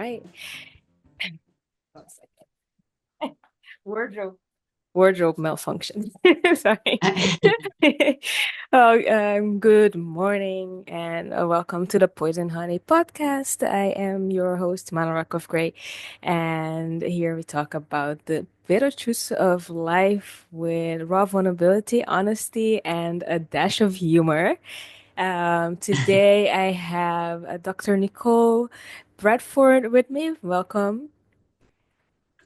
right. One second. Wardrobe wardrobe malfunction. Sorry. Good morning and welcome to the Poison Honey podcast. I am your host, Manorak of Gray, and here we talk about the bitter truths of life with raw vulnerability, honesty, and a dash of humor. Today I have Dr. Nicole Bradford with me. Welcome.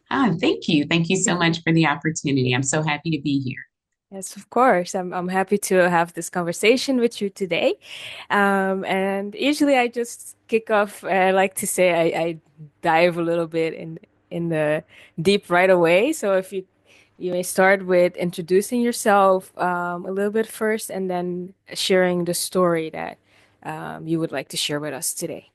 Thank you. Thank you so much for the opportunity. I'm so happy to be here. Yes, of course. I'm happy to have this conversation with you today. And usually I just kick off. I like to say I dive a little bit in the deep right away. So if you may start with introducing yourself a little bit first, and then sharing the story that you would like to share with us today.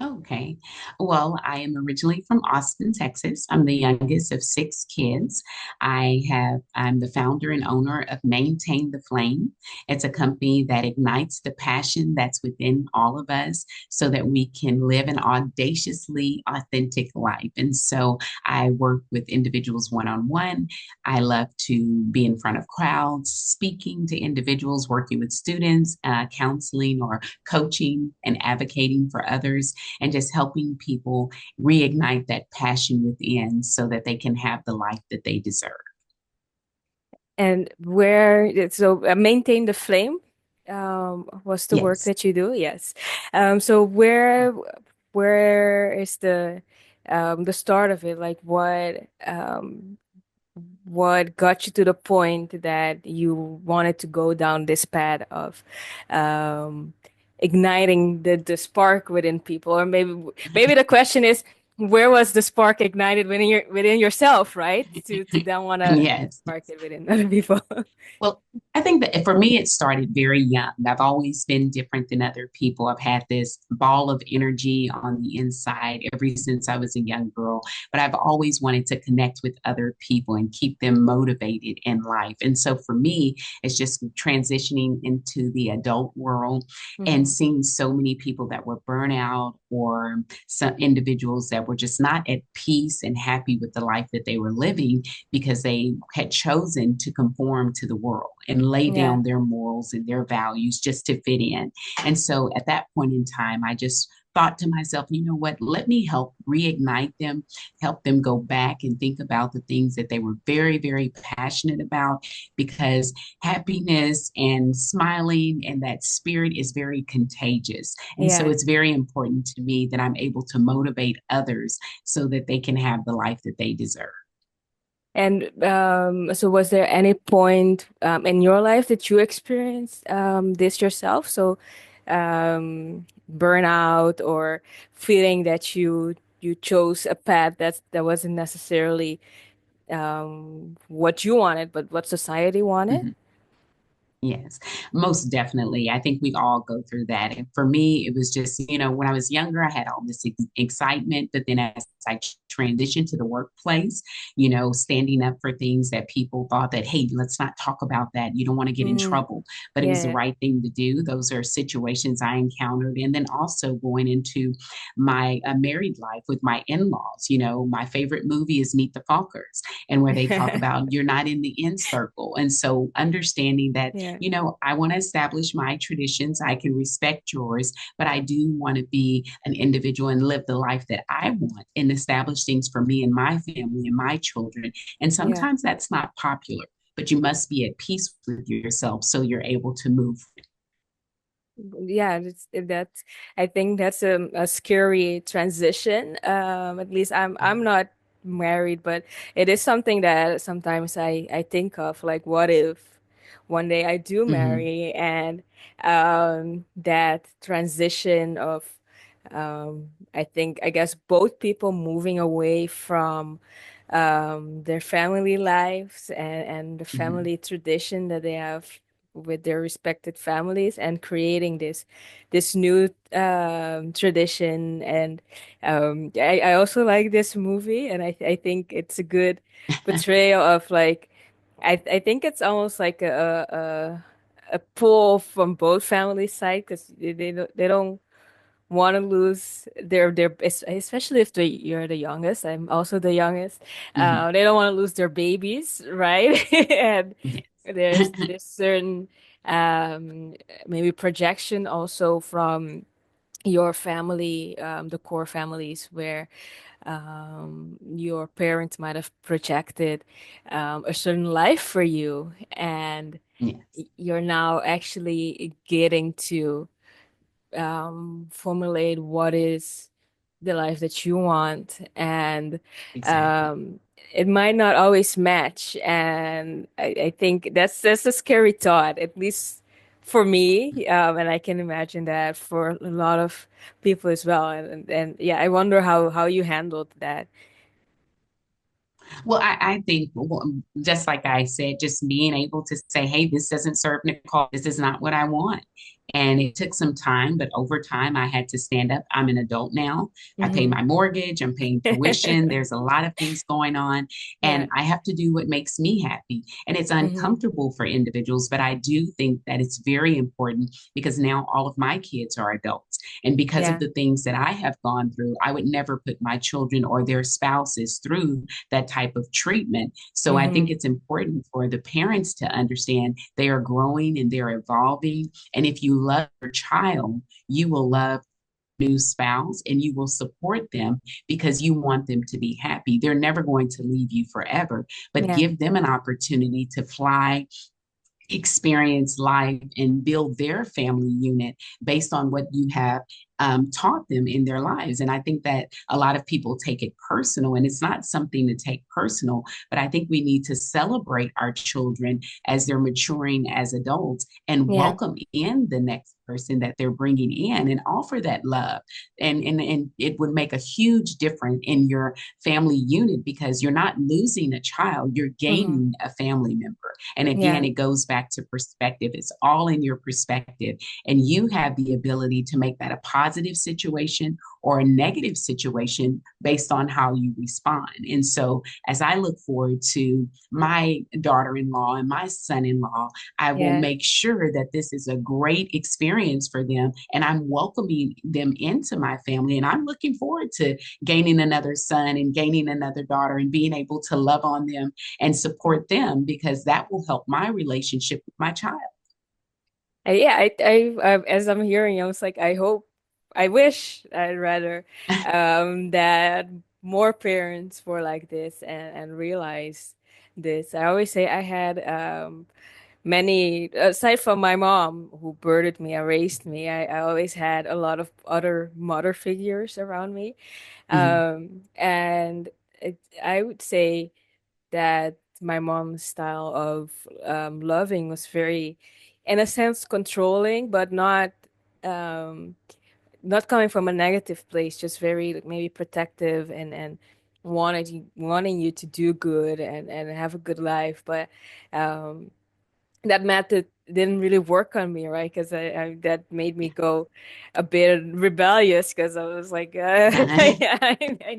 Okay. Well, I am originally from Austin, Texas. I'm the youngest of six kids. I'm the founder and owner of Maintain the Flame. It's a company that ignites the passion that's within all of us so that we can live an audaciously authentic life. And so I work with individuals one on one. I love to be in front of crowds, speaking to individuals, working with students, counseling or coaching and advocating for others and just helping people reignite that passion within so that they can have the life that they deserve. And maintain the flame was the work Yes. that you do. Yes. So where is the start of it? Like what got you to the point that you wanted to go down this path of um, igniting the spark within people? Or maybe the question is, where was the spark ignited within yourself, right? To then want to Yes. spark it within other people. Well, I think that for me, it started very young. I've always been different than other people. I've had this ball of energy on the inside ever since I was a young girl, but I've always wanted to connect with other people and keep them motivated in life. And so for me, it's just transitioning into the adult world and Hmm. seeing so many people that were burnout or some individuals that were just not at peace and happy with the life that they were living because they had chosen to conform to the world and lay Yeah. down their morals and their values just to fit in. And so at that point in time, I just thought to myself, you know what, let me help reignite them, help them go back and think about the things that they were very, very passionate about because happiness and smiling and that spirit is very contagious. And so Yeah. it's very important to me that I'm able to motivate others so that they can have the life that they deserve. And so was there any point in your life that you experienced this yourself? So burnout or feeling that you chose a path that wasn't necessarily what you wanted, but what society wanted? Mhm. Yes, most definitely. I think we all go through that. And for me, it was just, when I was younger, I had all this excitement. But then as I transitioned to the workplace, standing up for things that people thought that, hey, let's not talk about that. You don't want to get in Mm, trouble. But it was the yeah. right thing to do. Those are situations I encountered. And then also going into my married life with my in laws. My favorite movie is Meet the Fockers, and where they talk about you're not in the in circle. And so understanding that Yeah. I want to establish my traditions. I can respect yours, but I do want to be an individual and live the life that I want and establish things for me and my family and my children. And Yeah. sometimes that's not popular, but you must be at peace with yourself so you're able to move. Yeah, that's I think that's a scary transition. At least I'm not married, but it is something that sometimes I think of, like what if one day I do Mm-hmm. marry and that transition of I guess both people moving away from their family lives and the Mm-hmm. family tradition that they have with their respected families and creating this new tradition. And I also like this movie, and I think it's a good portrayal of like I think it's almost like a pull from both family side because they don't want to lose especially if you're the youngest. I'm also the youngest. Hmm. They don't want to lose their babies, right? And Yes. there's this certain um, maybe projection also from your family, the core families where your parents might have projected a certain life for you, and Yes, you're now actually getting to formulate what is the life that you want, and exactly. um, it might not always match. And I think that's a scary thought, at least for me, and I can imagine that for a lot of people as well. And yeah, I wonder how you handled that. Well, I think just like I said, just being able to say, hey, this doesn't serve Nicole. This is not what I want. And it took some time, but over time, I had to stand up. I'm an adult now. I pay Hmm. my mortgage, I'm paying tuition. There's a lot of things going on, Yeah. and I have to do what makes me happy. And it's Hmm. uncomfortable for individuals, but I do think that it's very important because now all of my kids are adults. And because of Yeah. the things that I have gone through, I would never put my children or their spouses through that type of treatment. So I think Hmm. it's important for the parents to understand they are growing and they're evolving. And if you love your child, you will love new spouse and you will support them because you want them to be happy. They're never going to leave you forever, but Yeah. give them an opportunity to fly, experience life, and build their family unit based on what you have taught them in their lives. And I think that a lot of people take it personal, and it's not something to take personal, but I think we need to celebrate our children as they're maturing as adults and Yeah. welcome in the next person that they're bringing in and offer that love. And it would make a huge difference in your family unit because you're not losing a child, you're Hmm. gaining a family member. And again, Yeah. it goes back to perspective. It's all in your perspective. And you have the ability to make that a positive situation or a negative situation based on how you respond. And so, as I look forward to my daughter in law and my son in law, I will Yeah. make sure that this is a great experience for them. And I'm welcoming them into my family. And I'm looking forward to gaining another son and gaining another daughter and being able to love on them and support them because that will help my relationship with my child. Yeah, as I'm hearing, I was like, I wish, I'd rather, that more parents were like this and realize this. I always say I had, many, aside from my mom who birthed me and raised me, I always had a lot of other mother figures around me. Mm-hmm. And I would say that my mom's style of loving was very, in a sense, controlling, but um, not coming from a negative place, just very like, maybe protective and wanting you to do good and have a good life. But um, that method didn't really work on me, right? Because I that made me go a bit rebellious because I was like, I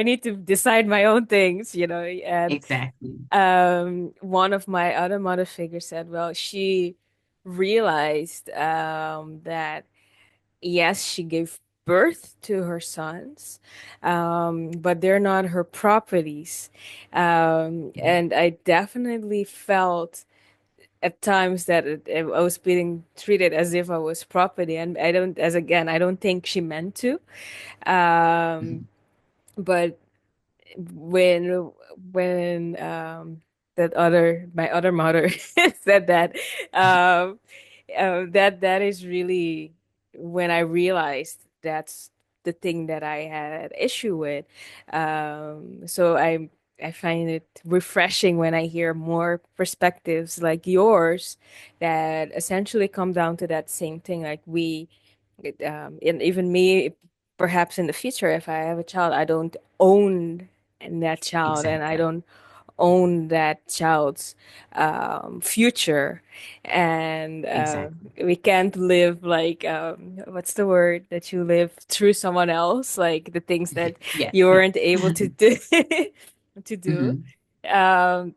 need to decide my own things, and Exactly. one of my other mother figures said, well, she realized that yes, she gave birth to her sons, but they're not her properties. And I definitely felt at times that I was being treated as if I was property, and I don't think she meant to. Um, Mhm. but when that other my other mother said that, um that is really when I realized that's the thing that I had issue with. So I find it refreshing when I hear more perspectives like yours that essentially come down to that same thing. Like and even me, perhaps in the future, if I have a child, I don't own that child, and I Exactly. don't own that child's future. And Exactly. we can't live like, what's the word that you live through someone else, like the things that Yes. you weren't able to do to do. Mhm. Um,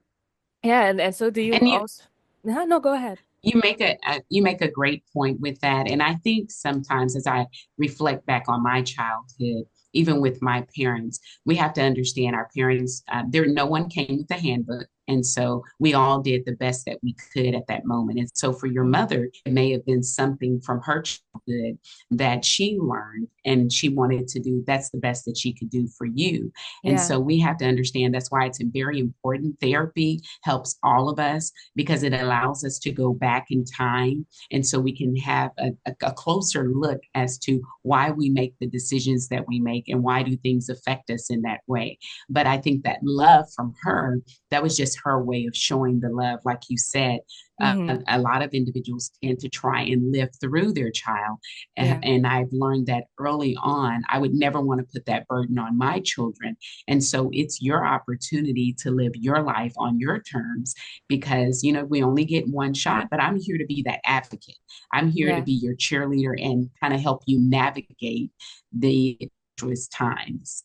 yeah, and so do you And you also? No, no, go ahead. You make a great point with that, and I think sometimes as I reflect back on my childhood, even with my parents, we have to understand our parents. There, no one came with a handbook, and so we all did the best that we could at that moment. And so, for your Mhm. mother, it may have been something from her childhood that she learned, and she wanted to do. That's the best that she could do for you. And Yeah. so, we have to understand that's why it's very important. Therapy helps all of us because it allows us to go back in time. And so we can have a closer look as to why we make the decisions that we make and why do things affect us in that way. But I think that love from her, that was just her way of showing the love. Like you said, Hmm. a lot of individuals tend to try and live through their child. Yeah. And I've learned that early on, I would never want to put that burden on my children. And so it's your opportunity to live your life on your terms because we only get one shot, but I'm here to be that advocate. I'm here to Yeah. be your cheerleader and kind of help you navigate the tumultuous times.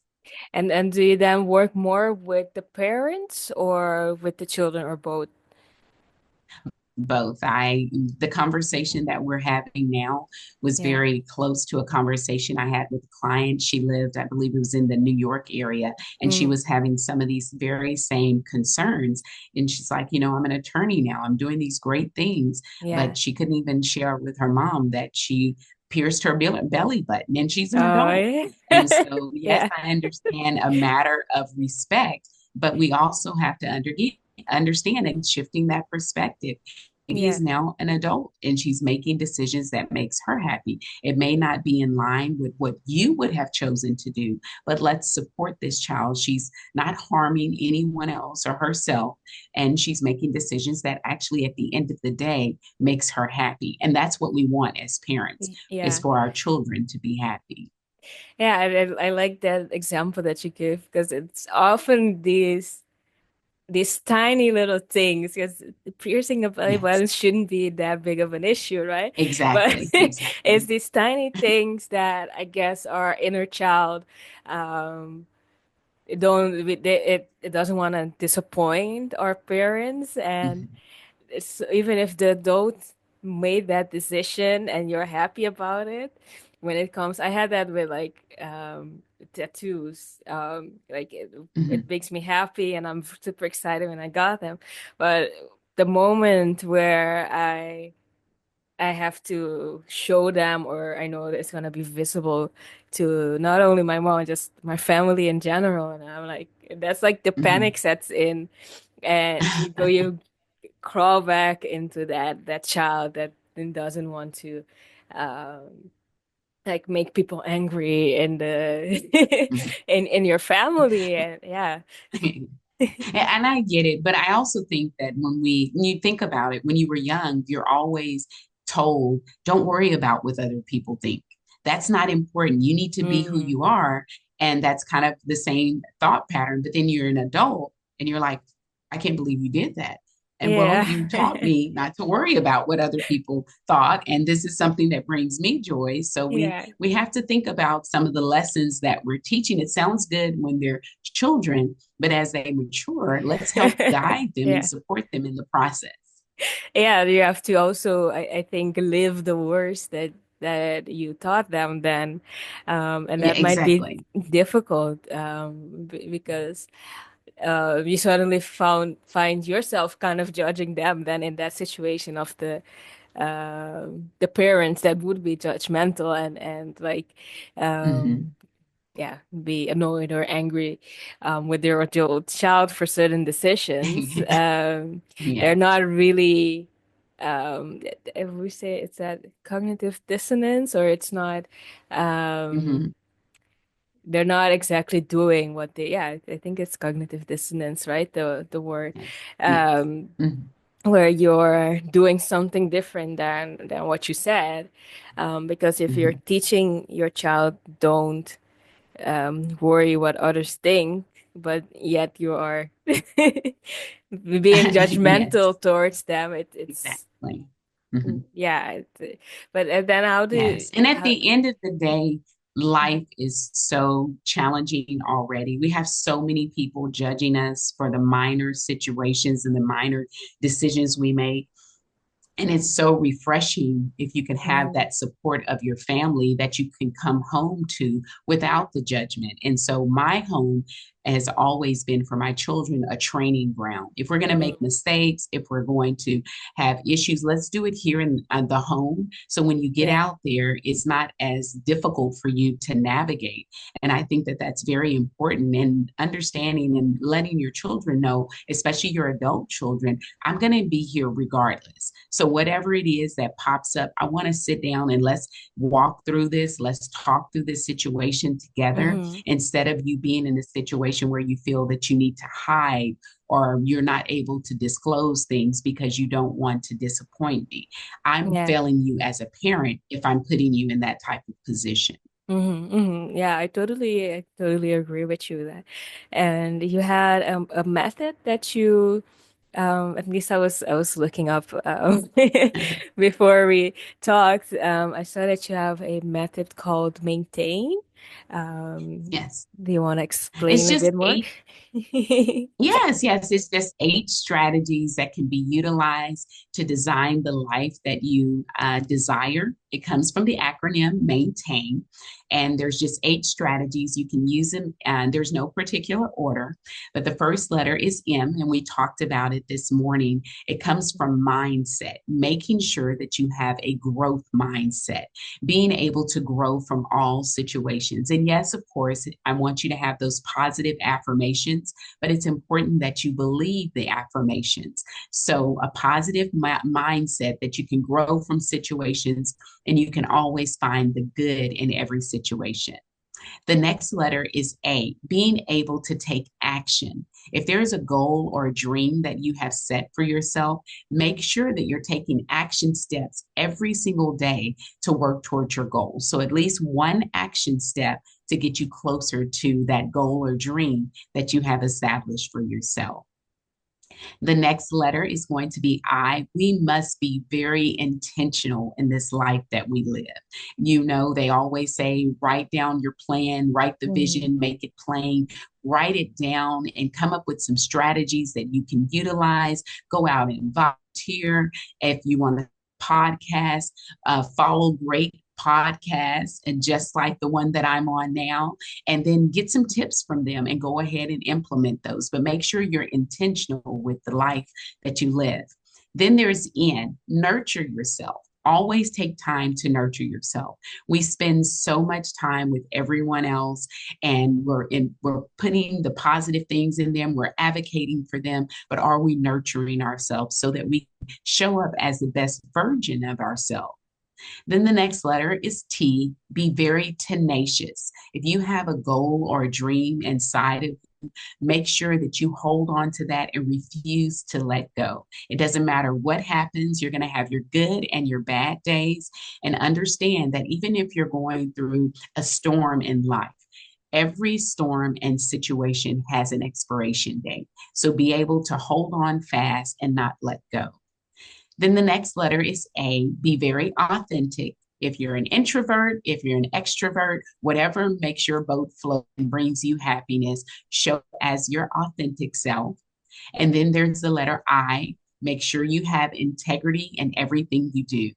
And do you then work more with the parents or with the children or both? Both. The conversation that we're having now was Yeah. very close to a conversation I had with a client. She lived, I believe it was in the New York area, and she Mm. was having some of these very same concerns. And she's like, I'm an attorney now, I'm doing these great things, Yeah. but she couldn't even share with her mom that she pierced her belly button and she's an Oh, adult. yeah. And so, yes, Yeah. I understand a matter of respect, but we also have to understand and shifting that perspective. Katie Yeah. is now an adult and she's making decisions that makes her happy. It may not be in line with what you would have chosen to do, but let's support this child. She's not harming anyone else or herself, and she's making decisions that actually at the end of the day makes her happy. And that's what we want as parents, is Yeah. for our children to be happy. Yeah, I like that example that you give because it's often these tiny little things because piercing a belly Yes, button shouldn't be that big of an issue, right? But exactly, it's exactly. these tiny things that I guess our inner child um it doesn't want to disappoint our parents, and Mhm, even if the adult made that decision and you're happy about it, when it comes, I had that with like tattoos. Like it mhm, makes me happy and I'm super excited when I got them. But the moment where I have to show them, or I know that it's gonna be visible to not only my mom, just my family in general, and I'm like, that's like the mhm. panic sets in, and you crawl back into that child that then doesn't want to um like make people angry in the in your family, and yeah. And I get it, but I also think that when you think about it, when you were young, you're always told, don't worry about what other people think. That's not important. You need to be who Mm, you are. And that's kind of the same thought pattern. But then you're an adult and you're like, I can't believe you did that. And well, yeah. you taught me not to worry about what other people thought. And this is something that brings me joy. So Yeah. we have to think about some of the lessons that we're teaching. It sounds good when they're children, but as they mature, let's help guide them and Yeah. support them in the process. Yeah, you have to also, I think, live the words that you taught them then. And Yeah, that might be exactly. difficult because you suddenly find yourself kind of judging them then in that situation of the parents that would be judgmental and like Hmm. um yeah, be annoyed or angry with their adult child for certain decisions. They're Yes. not really, if we say it's that cognitive dissonance, or it's not, um, Hmm. they're not exactly doing what they, yeah, I think it's cognitive dissonance, right? The word, Yes. Yes. um, Hmm. where you're doing something different than what you said. Because if you're Hmm. teaching your child, don't worry what others think, but yet you are being Yes. judgmental towards them. It's Exactly. Hmm. yeah. But then Yes. And at how, the end of the day, life is so challenging already. We have so many people judging us for the minor situations and the minor decisions we make. And it's so refreshing if you can have Mm, that support of your family that you can come home to without the judgment. And so my home has always been for my children a training ground. If we're going to make mm, mistakes, if we're going to have issues, let's do it here in the home. So when you get yeah. out there, it's not as difficult for you to navigate. And I think that that's very important, and understanding and letting your children know, especially your adult children, I'm going to be here regardless. So, whatever it is that pops up, I want to sit down and let's walk through this. Let's talk through this situation together Hmm. instead of you being in a situation where you feel that you need to hide or you're not able to disclose things because you don't want to disappoint me. I'm Yeah. failing you as a parent if I'm putting you in that type of position. Yeah, I totally agree with you that. And you had a method that you, at least I was looking up before we talked. I saw that you have a method called maintain. Yes. Do you want to It's explain a just bit more? eight. Yes, yes, it's just eight strategies that can be utilized to design the life that you desire. It comes from the acronym MAINTAIN, and there's just eight strategies. You can use them, and there's no particular order, but the first letter is M, and we talked about it this morning. It comes from mindset, making sure that you have a growth mindset, being able to grow from all situations. And yes, of course, I want you to have those positive affirmations, but it's important that you believe the affirmations. So, a positive mindset that you can grow from situations and you can always find the good in every situation. The next letter is A, being able to take action. If there is a goal or a dream that you have set for yourself, make sure that you're taking action steps every single day to work towards your goal. So at least one action step to get you closer to that goal or dream that you have established for yourself. The next letter is going to be I. We must be very intentional in this life that we live. You know, they always say, write down your plan, write the Mm. vision, make it plain, write it down, and come up with some strategies that you can utilize. Go out and volunteer. If you want to podcast, follow great podcasts and just like the one that I'm on now, and then get some tips from them and go ahead and implement those. But make sure you're intentional with the life that you live. Then there's N, nurture yourself. Always take time to nurture yourself. We spend so much time with everyone else, and we're putting the positive things in them, we're advocating for them, but are we nurturing ourselves so that we show up as the best version of ourselves? Then the next letter is T. Be very tenacious. If you have a goal or a dream inside of you, make sure that you hold on to that and refuse to let go. It doesn't matter what happens, you're going to have your good and your bad days. And understand that even if you're going through a storm in life, every storm and situation has an expiration date. So be able to hold on fast and not let go. Then the next letter is A. Be very authentic. If you're an introvert, if you're an extrovert, whatever makes your boat float and brings you happiness, show as your authentic self. And then there's the letter I. Make sure you have integrity in everything you do,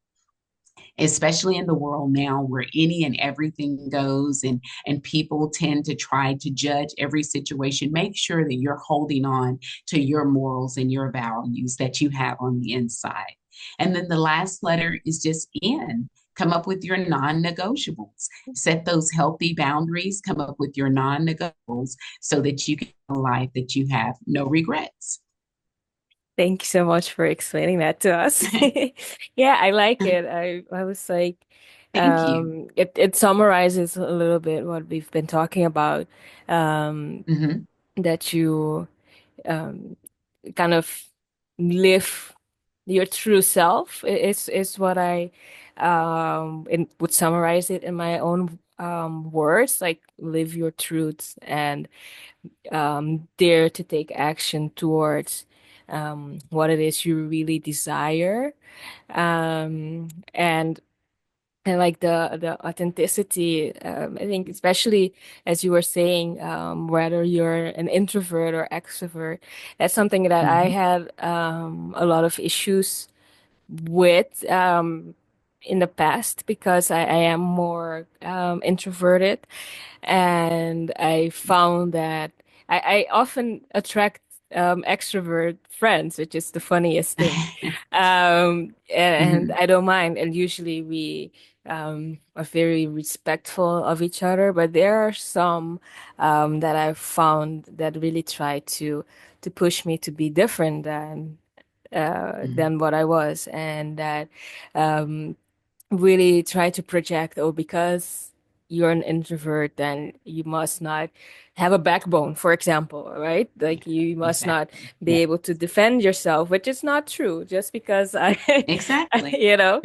especially in the world now where any and everything goes, and people tend to try to judge every situation. Make sure that you're holding on to your morals and your values that you have on the inside. And then the last letter is just N. Come up with your non-negotiables. Set those healthy boundaries. Come up with your non-negotiables so that you can have a life that you have no regrets. Thank you so much for explaining that to us. Yeah, I like it. I was like, Thank you. it summarizes a little bit what we've been talking about. Um, Mhm. that you um kind of live your true self is what I would summarize it in my own words, like live your truths and dare to take action towards what it is you really desire. And like the authenticity, I think especially as you were saying, whether you're an introvert or extrovert, that's something that I Mhm. had a lot of issues with in the past because I am more introverted, and I found that I often attract extrovert friends, which is the funniest thing. And Mhm. I don't mind, and usually we are very respectful of each other, but there are some that I've found that really try to push me to be different Mhm. than what I was, and that um, really try to project, oh, because you're an introvert, then you must not have a backbone, for example, right? Yeah, Like you must not exactly. be Yeah, able to defend yourself, which is not true. Just because exactly. you know,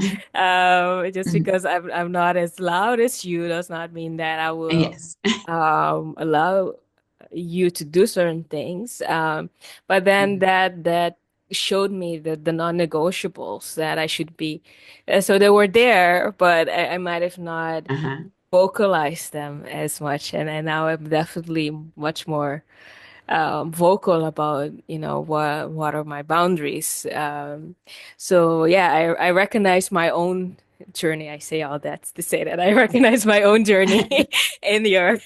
just Mhm. because I'm not as loud as you does not mean that I will Yes. allow you to do certain things. But then Mhm. that showed me the non-negotiables that I should be. So they were there, but I might have not Uh-huh. vocalized them as much. And now I'm definitely much more vocal about, what are my boundaries. So yeah, I recognize my own journey. I say all that to say that I recognize my own journey in your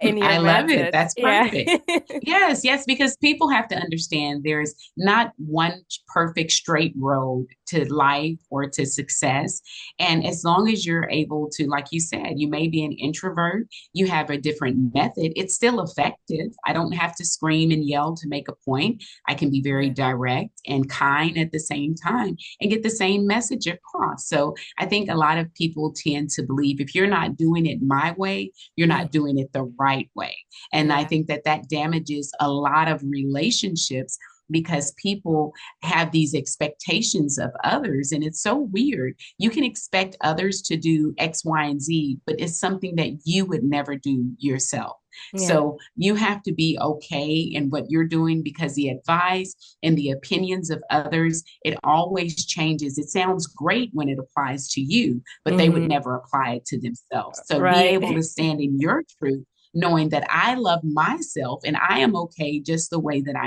in your I love it. method. That's Yeah. perfect. Yes, yes, because people have to understand there's not one perfect straight road to life or to success. And as long as you're able to, like you said, you may be an introvert, you have a different method, it's still effective. I don't have to scream and yell to make a point. I can be very Right. direct and kind at the same time and get the same message across. So I think a lot of people tend to believe if you're not doing it my way, you're Mm, not doing it the right way. And I yeah. think that that damages a lot of relationships because people have these expectations of others. And it's so weird. You can expect others to do X, Y, and Z, but it's something that you would never do yourself. Yeah. So you have to be okay in what you're doing because the advice and the opinions of others, it always changes. It sounds great when it applies to you, but they would Hmm. never apply it to themselves. So be able Right. to stand in your truth, knowing that I love myself and I am okay just the way that I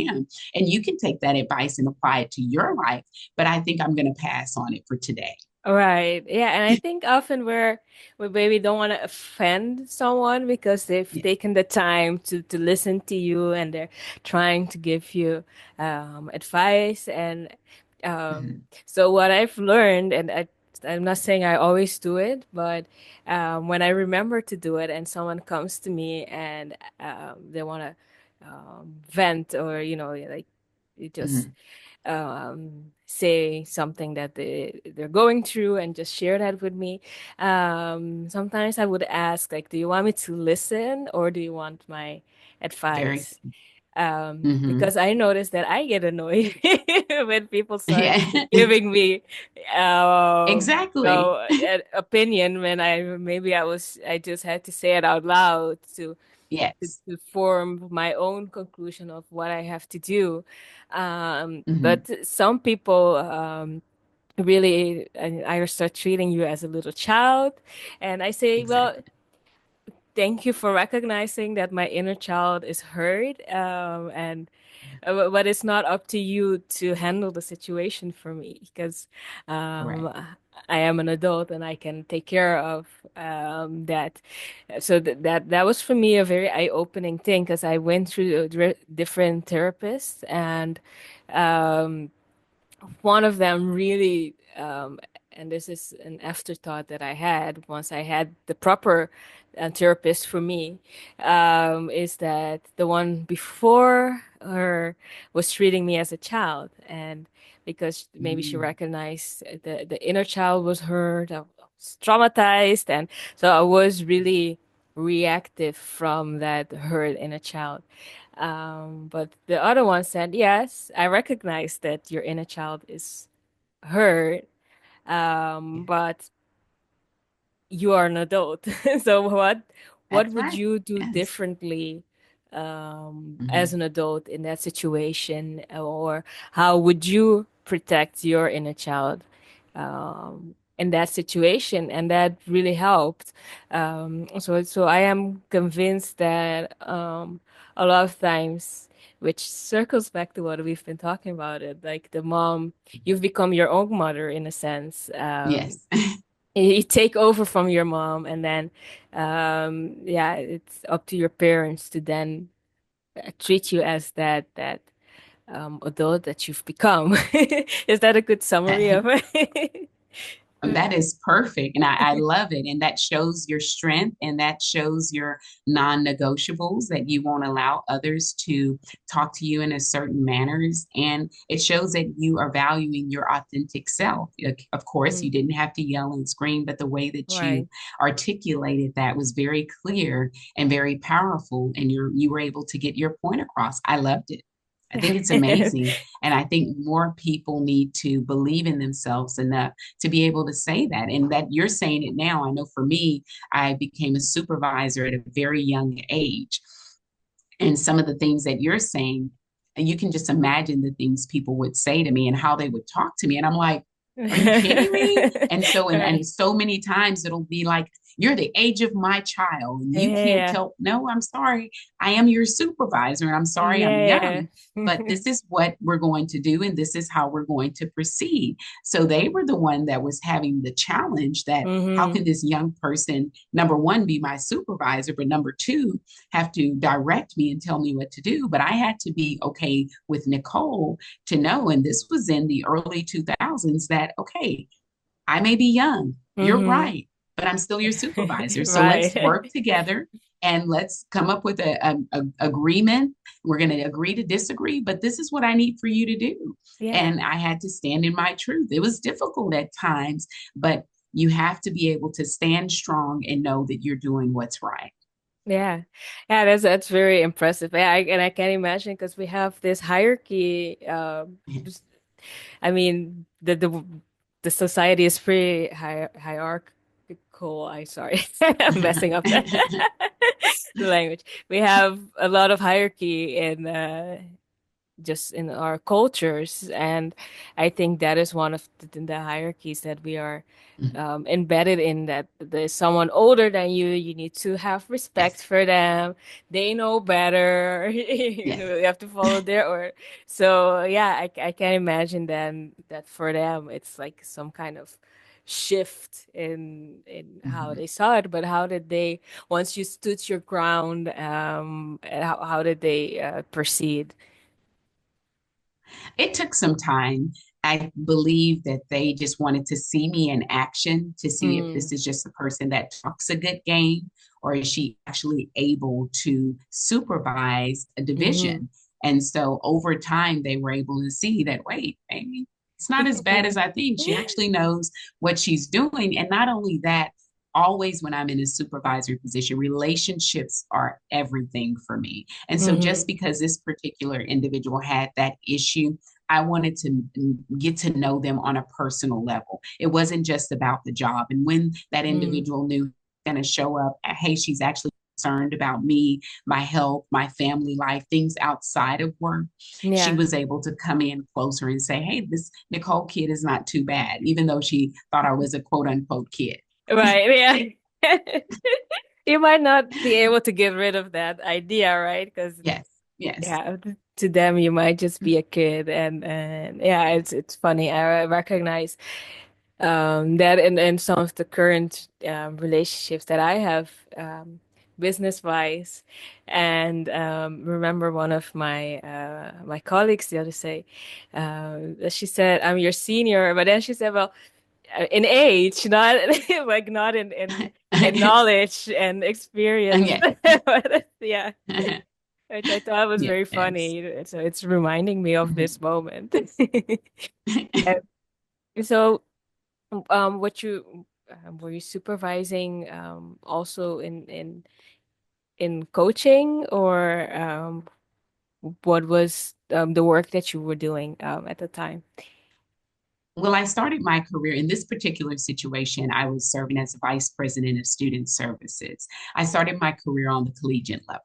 am. And you can take that advice and apply it to your life. But I think I'm going to pass on it for today. Right. Yeah, and I think often we maybe don't want to offend someone because they've Yeah. taken the time to listen to you, and they're trying to give you advice. And Mhm. so what I've learned, and I'm not saying I always do it, but when I remember to do it and someone comes to me and they want to vent, or like you just Mhm. say something that they're going through and just share that with me. Sometimes I would ask, like, do you want me to listen or do you want my Very. advice? Mhm. Because I noticed that I get annoyed when people start Yeah. giving me Exactly. an opinion when I just had to say it out loud Yes. to form my own conclusion of what I have to do. Mhm. But some people really, I start treating you as a little child. And I say, well, Exactly. thank you for recognizing that my inner child is hurt. And but it's not up to you to handle the situation for me because Correct. um, I am an adult and I can take care of that. So that was for me a very eye-opening thing because I went through different therapists, and um, one of them really, and this is an afterthought that I had once I had the proper therapist for me, is that the one before her was treating me as a child. And because maybe she Mm. recognized the inner child was hurt, I was traumatized. And so I was really reactive from that hurt inner child. But the other one said, yes, I recognize that your inner child is hurt, Yeah. but you are an adult. So what That's would right. you do Yes. differently as Mhm. an adult in that situation, or how would you protect your inner child in that situation? And that really helped. So I am convinced that a lot of times. which circles back to what we've been talking about it. Like the mom, you've become your own mother in a sense. Yes. You take over from your mom, and then, yeah, it's up to your parents to then treat you as that adult that you've become. Is that a good summary of it? That is perfect. And I love it. And that shows your strength and that shows your non negotiables that you won't allow others to talk to you in a certain manners. And it shows that you are valuing your authentic self. Of course, you Mm, didn't have to yell and scream, but the way that you right. articulated that was very clear and very powerful. And you were able to get your point across. I loved it. I think it's amazing. And I think more people need to believe in themselves enough to be able to say that. And that you're saying it now. I know for me, I became a supervisor at a very young age. And some of the things that you're saying, you can just imagine the things people would say to me and how they would talk to me. And I'm like, are you kidding me? And so, and Right. so many times it'll be like, you're the age of my child, and you can't Yeah. tell, no, I'm sorry, I am your supervisor, and I'm sorry I'm Yeah. young, but this is what we're going to do, and this is how we're going to proceed. So they were the one that was having the challenge that how Mm-hmm. can this young person, number one, be my supervisor, but number two, have to direct me and tell me what to do. But I had to be okay with Nicole to know, and this was in the early 2000s, that, okay, I may be young, you're Mm-hmm. right, but I'm still your supervisor. So let's work Right. together and let's come up with a agreement. We're going to agree to disagree, but this is what I need for you to do. Yeah. And I had to stand in my truth. It was difficult at times, but you have to be able to stand strong and know that you're doing what's right. Yeah. Yeah, that's very impressive. Yeah, and I can imagine because we have this hierarchy. I mean, the society is pretty hierarchical. I sorry, I'm messing up the the language. We have a lot of hierarchy in just in our cultures, and I think that is one of the hierarchies that we are embedded in. That there's someone older than you. You need to have respect Yes, for them. They know better. yes. You have to follow their order. So yeah, I can imagine then that for them it's like some kind of shift in how Mhm. they saw it. But how did they, once you stood your ground, and how did they proceed? It took some time. I believe that they just wanted to see me in action to see if Mm, this is just a person that talks a good game or is she actually able to supervise a mm-hmm. division. And so over time, they were able to see that, wait, maybe it's not as bad as I think. She actually knows what she's doing. And not only that, always when I'm in a supervisory position, relationships are everything for me. And so just Mm-hmm. because this particular individual had that issue, I wanted to get to know them on a personal level. It wasn't just about the job. And when that Mm, individual knew going to show up, hey, she's actually concerned about me, my health, my family life, things outside of work, she yeah. was able to come in closer and say, hey, this Nicole kid is not too bad, even though she thought I was a quote unquote kid. Right. Yeah. You might not be able to get rid of that idea, right? Because Yes, yes. yeah, to them you might just be a kid, and yeah, it's funny. I recognize that in some of the current relationships that I have, business wise, and remember one of my colleagues the other day, she said, "I'm your senior," but then she said, "Well, in age, not like not in knowledge and experience." Yes. But, yeah, which I thought was very Yes. funny. So it's reminding me of this moment. And so, what you were you supervising also in coaching, or what was the work that you were doing at the time? Well, I started my career in this particular situation. I was serving as vice president of student services. I started my career on the collegiate level.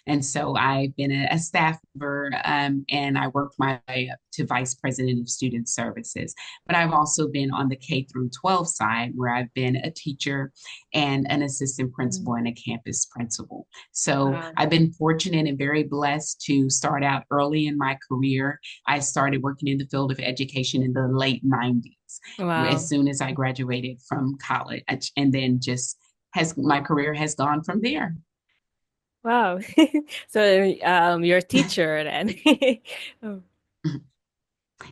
And so I've been a staff member, and I worked my way up to vice president of student services. But I've also been on the K through 12 side where I've been a teacher and an assistant principal Mm. and a campus principal. So Wow. I've been fortunate and very blessed to start out early in my career. I started working in the field of education in the late 90s, as Wow. soon as I graduated from college, and then just has my career has gone from there. Wow. So, you're a teacher then. Oh.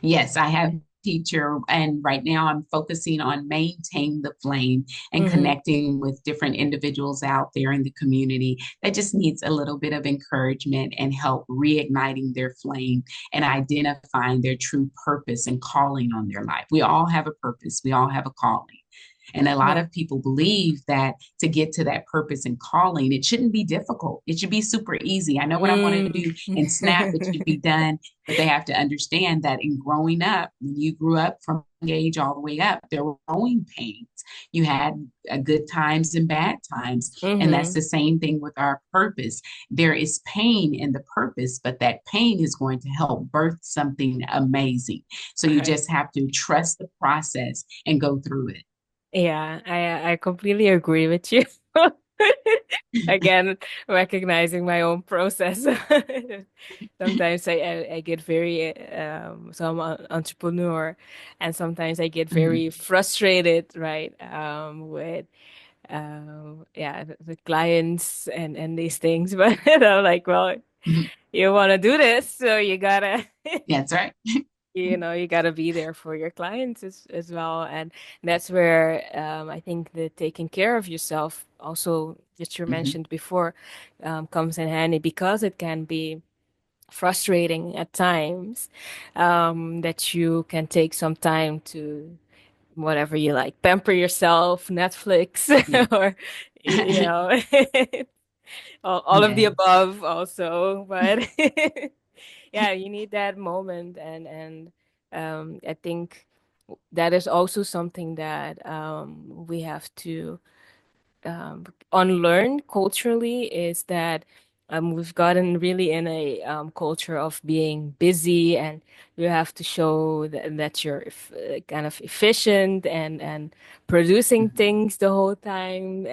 Yes, I have a teacher, and right now I'm focusing on maintaining the flame and Mm-hmm. connecting with different individuals out there in the community that just needs a little bit of encouragement and help reigniting their flame and identifying their true purpose and calling on their life. We all have a purpose, we all have a calling. And a lot Yeah. of people believe that to get to that purpose and calling, it shouldn't be difficult. It should be super easy. I know what I want to Mm. do and snap, it should be done. But they have to understand that in growing up, when you grew up from age all the way up, there were growing pains. You had good times and bad times. And that's Mm-hmm. the same thing with our purpose. There is pain in the purpose, but that pain is going to help birth something amazing. So you Right. just have to trust the process and go through it. Yeah, I completely agree with you. Again, recognizing my own process. Sometimes I get very so I'm an entrepreneur, and sometimes I get Mhm, very frustrated, right? With yeah, the clients and these things. But I'm like, well, mhm. you want to do this, so you gotta That's right. you got to be there for your clients as well. And that's where I think the taking care of yourself also that you Mhm. mentioned before comes in handy because it can be frustrating at times, that you can take some time to whatever you like, pamper yourself, Netflix, Yeah. or you know, all of the Yes. above also. But yeah, you need that moment, and I think that is also something that we have to unlearn culturally is that we've gotten really in a culture of being busy, and you have to show that you're kind of efficient and producing Mhm. things the whole time.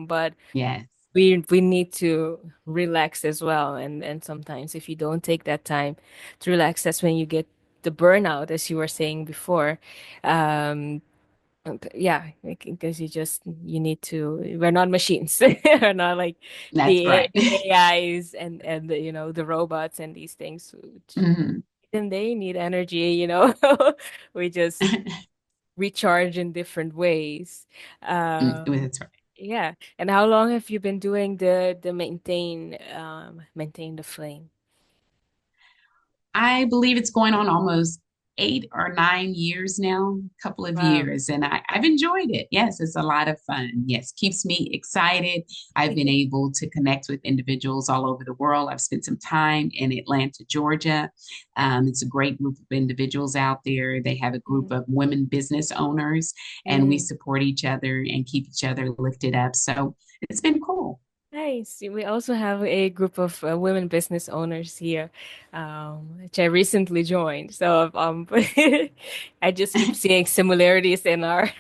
But Yes. we need to relax as well, and sometimes if you don't take that time to relax, that's when you get the burnout, as you were saying before. um yeah, because you need to, we're not machines. We're not like That's right. the AIs and the, the robots and these things, which Mhm. and they need energy. We just recharge in different ways. That's right. Yeah. And how long have you been doing the maintain the flame? I believe it's going on almost 8 or 9 years now, a couple of Wow. years, and I've enjoyed it. Yes, it's a lot of fun. Yes, keeps me excited. I've been able to connect with individuals all over the world. I've spent some time in Atlanta, Georgia. It's a great group of individuals out there. They have a group of women business owners, and we Mm-hmm. support each other and keep each other lifted up. So it's been cool. Nice. We also have a group of women business owners here, which I recently joined. So I just keep seeing similarities in our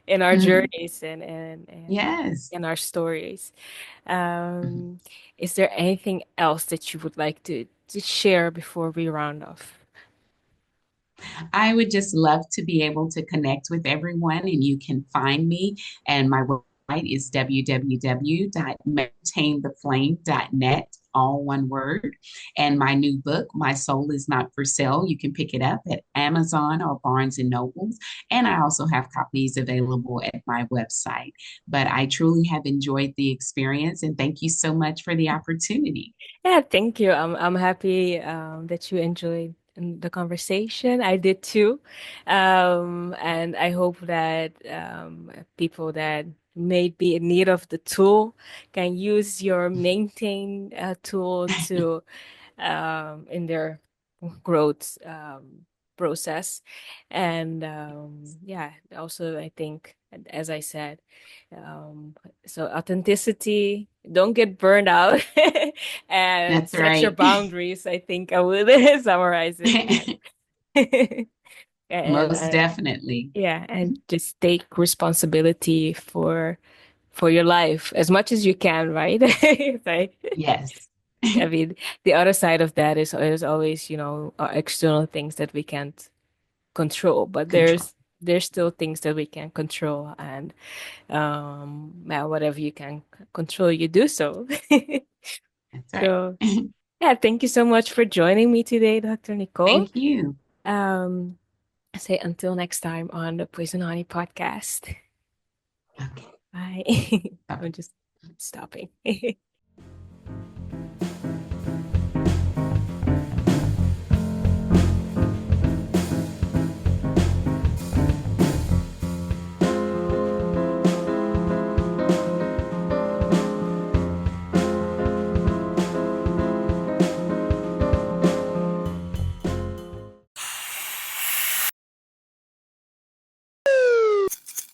in our Mhm. journeys and Yes. in our stories. Mhm. Um, is there anything else that you would like to share before we round off? I would just love to be able to connect with everyone, and you can find me. And my website is www.maintaintheflame.net, all one word. And my new book, My Soul Is Not for Sale, you can pick it up at Amazon or Barnes and Nobles. And I also have copies available at my website. But I truly have enjoyed the experience, and thank you so much for the opportunity. Yeah, thank you. I'm happy that you enjoyed the conversation. I did too. And I hope that people that may be in need of the tool can use your maintain tool to in their growth process. And yeah, also I think as I said. Um, so authenticity, don't get burned out, and That's set your right. boundaries. I think I would summarize it. And Most definitely. yeah, and just take responsibility for your life as much as you can, right? Right. Yes. I mean, the other side of that is always, external things that we can't control, but Control. there's still things that we can control, and yeah, whatever you can control, you do so. That's right. So yeah, thank you so much for joining me today, Dr. Nicole. Thank you. Um, I say until next time on the Poison Honey podcast. Okay. Bye. I'm Bye. just stopping.